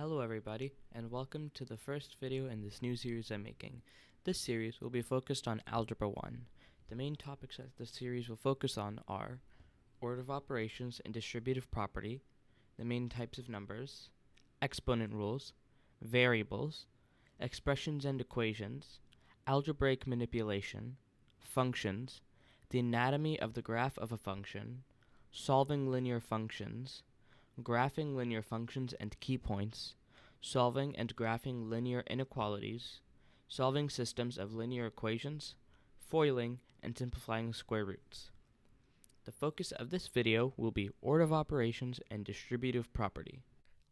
Hello everybody, and welcome to the first video in this new series I'm making. This series will be focused on Algebra 1. The main topics that this series will focus on are order of operations and distributive property, the main types of numbers, exponent rules, variables, expressions and equations, algebraic manipulation, functions, the anatomy of the graph of a function, solving linear functions, graphing linear functions and key points, solving and graphing linear inequalities, solving systems of linear equations, foiling, and simplifying square roots. The focus of this video will be order of operations and distributive property.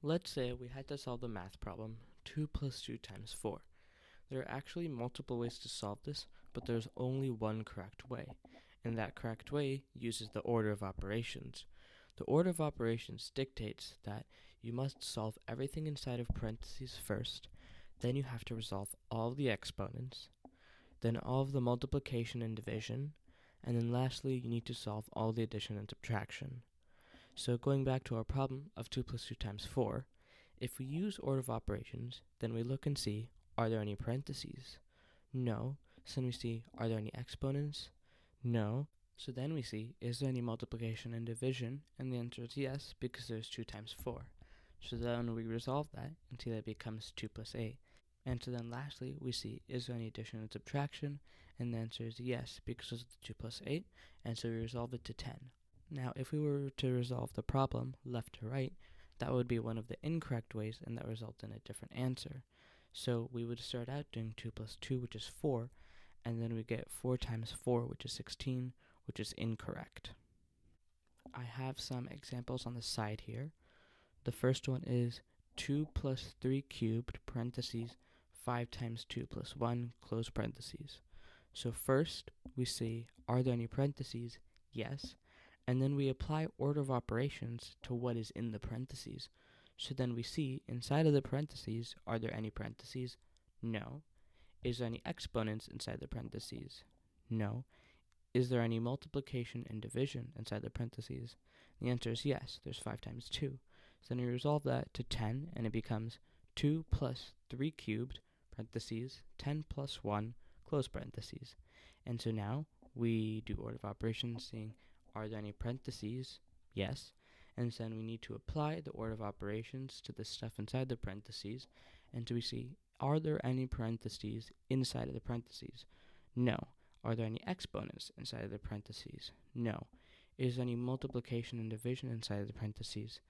Let's say we had to solve the math problem 2 plus 2 times 4. There are actually multiple ways to solve this, but there's only one correct way, and that correct way uses the order of operations. The order of operations dictates that you must solve everything inside of parentheses first, then you have to resolve all the exponents, then all of the multiplication and division, and then lastly you need to solve all the addition and subtraction. So going back to our problem of 2 plus 2 times 4, if we use order of operations, then we look and see, are there any parentheses? No. So then we see, are there any exponents? No. So then we see, is there any multiplication and division? And the answer is yes, because there's 2 times 4. So then we resolve that and see that it becomes 2 plus 8. And so then lastly, we see, is there any addition and subtraction? And the answer is yes, because it's 2 plus 8, and so we resolve it to 10. Now, if we were to resolve the problem left to right, that would be one of the incorrect ways, and that would result in a different answer. So we would start out doing 2 plus 2, which is 4, and then we get 4 times 4, which is 16, which is incorrect. I have some examples on the side here. The first one is 2 plus 3 cubed, parentheses, 5 times 2 plus 1, close parentheses. So first, we see, are there any parentheses? Yes. And then we apply order of operations to what is in the parentheses. So then we see, inside of the parentheses, are there any parentheses? No. Is there any exponents inside the parentheses? No. Is there any multiplication and division inside the parentheses? The answer is yes, there's 5 times 2. So then we resolve that to 10, and it becomes 2 plus 3 cubed, parentheses, 10 plus 1, close parentheses. And so now we do order of operations, seeing, are there any parentheses? Yes. And then we need to apply the order of operations to the stuff inside the parentheses, and so we see, are there any parentheses inside of the parentheses? No. Are there any exponents inside of the parentheses? No. Is there any multiplication and division inside of the parentheses?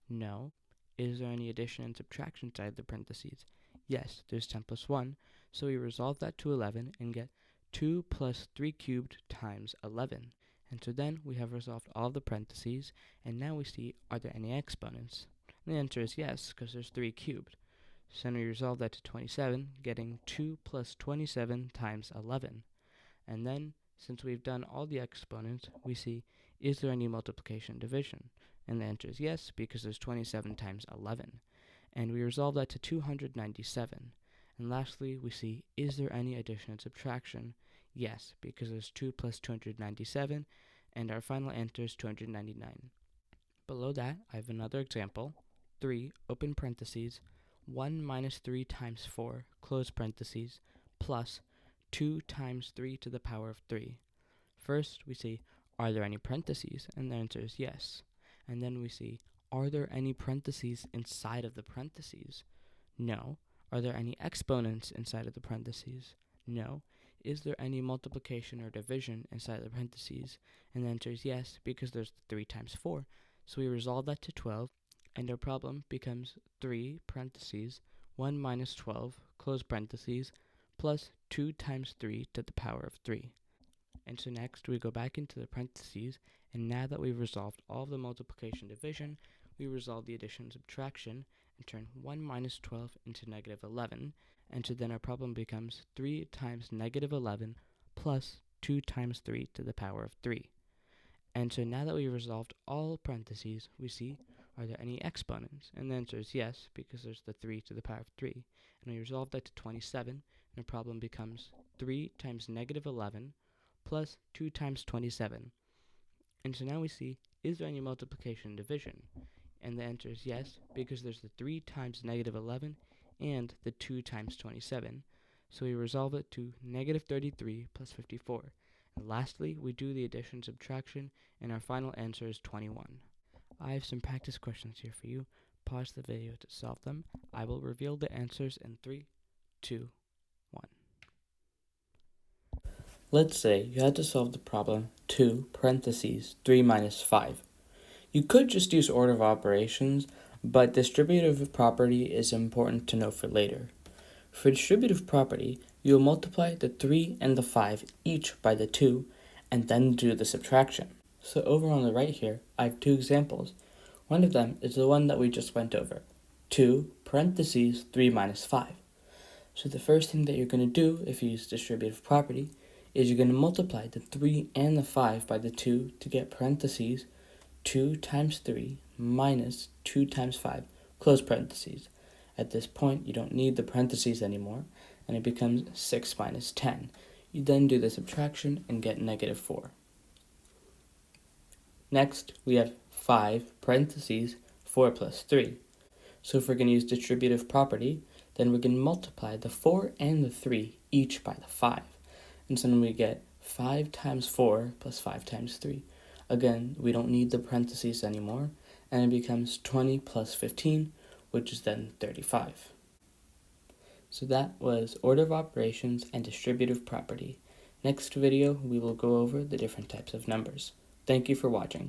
No. Is there any addition and subtraction inside the parentheses? Yes, there's 10 plus 1, so we resolve that to 11 and get 2 plus 3 cubed times 11. And so then we have resolved all the parentheses, and now we see, are there any exponents? And the answer is yes, because there's 3 cubed. So then we resolve that to 27, getting 2 plus 27 times 11. And then, since we've done all the exponents, we see, is there any multiplication and division? And the answer is yes, because there's 27 times 11. And we resolve that to 297. And lastly, we see, is there any addition and subtraction? Yes, because there's 2 plus 297, and our final answer is 299. Below that, I have another example, 3, open parentheses, 1 minus 3 times 4, close parentheses, plus 2 times 3 to the power of 3. First, we see, are there any parentheses? And the answer is yes. And then we see, are there any parentheses inside of the parentheses? No. Are there any exponents inside of the parentheses? No. Is there any multiplication or division inside the parentheses? And the answer is yes, because there's 3 times 4. So we resolve that to 12, and our problem becomes 3 parentheses, 1 minus 12, close parentheses, plus 2 times 3 to the power of 3. And so next we go back into the parentheses, and now that we've resolved all of the multiplication division, we resolve the addition and subtraction and turn 1 minus 12 into negative 11, and so then our problem becomes 3 times negative 11 plus 2 times 3 to the power of 3. And so now that we've resolved all parentheses, we see, are there any exponents? And the answer is yes, because there's the 3 to the power of 3. And we resolve that to 27, and the problem becomes 3 times negative 11 plus 2 times 27. And so now we see, is there any multiplication and division? And the answer is yes, because there's the 3 times negative 11 and the 2 times 27. So we resolve it to negative 33 plus 54. And lastly, we do the addition subtraction, and our final answer is 21. I have some practice questions here for you. Pause the video to solve them. I will reveal the answers in 3, 2, 1. Let's say you had to solve the problem 2 parentheses 3 minus 5. You could just use order of operations, but distributive property is important to know for later. For distributive property, you will multiply the 3 and the 5 each by the 2, and then do the subtraction. So over on the right here, I have 2 examples. One of them is the one that we just went over, 2 parentheses 3 minus 5. So the first thing that you're going to do if you use distributive property is you're going to multiply the 3 and the 5 by the 2 to get parentheses 2 times 3 minus 2 times 5, close parentheses. At this point, you don't need the parentheses anymore, and it becomes 6 minus 10. You then do the subtraction and get negative 4. Next, we have 5 parentheses 4 plus 3. So if we're going to use distributive property, then we're going to multiply the 4 and the 3 each by the 5. And so then we get 5 times 4 plus 5 times 3. Again, we don't need the parentheses anymore, and it becomes 20 plus 15, which is then 35. So that was order of operations and distributive property. Next video, we will go over the different types of numbers. Thank you for watching.